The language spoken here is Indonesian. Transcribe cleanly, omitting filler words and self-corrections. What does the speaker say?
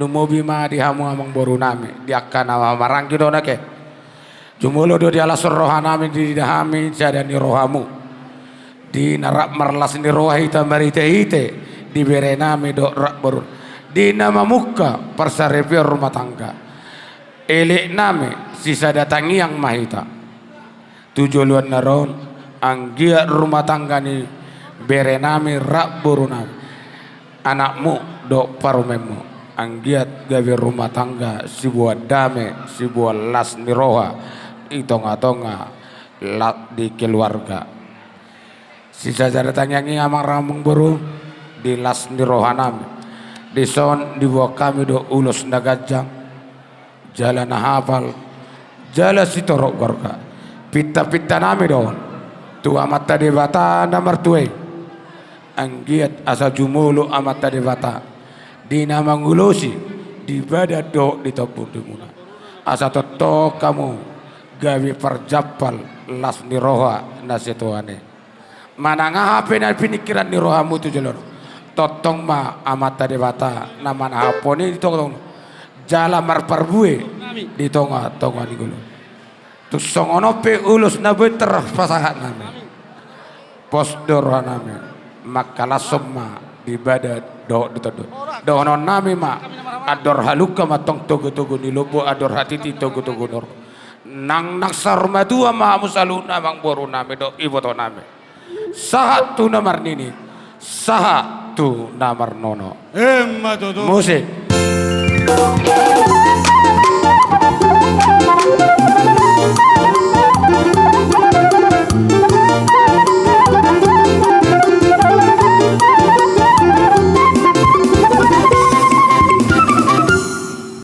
Lumubi ma di hamu amang boru nami di akan nama marangki do nake jumulo do di alasur rohanami di dahami jadi ni rohamu di narak marlas ni rohi tamarite hite di berenami do rak boru di nama muka persarepir rumah tangga elek nami sisa datangi yang mahita tujuan naron anggia rumah tangga ni berenami rak boru nami anakmu do parumemu anggiat gawe rumah tangga sebuah dame sebuah las niroha itonga-tonga lak di keluarga sisa jara tanyangi amang ramung buru di las niroha nami di son di buah kami do ulus nagajang jalan hafal jalan sitorok gorga pita-pita nami don tua mata dewata namar tuwe anggiat asa jumulu amata dewata di nama ngulosi di badat do di topur di muna asa toto kamu gawi perjapal las niroha nasituane mana ngahape na pinikiran nirohamu tu jalur totong ma amata dewata nama nahaponi ditong jala marparbue di tonga tonga di gulo tu songonope ulus nabe terpasahan nami pos doranami makalasom ma di badat do ditodo do non nami ma ador haluka matong togo ni lobo ador hatiti togo nor nang naksar madua ma musaluna mang boru nami do iboto nami sahat tu namar nini sahat tu namar nono musik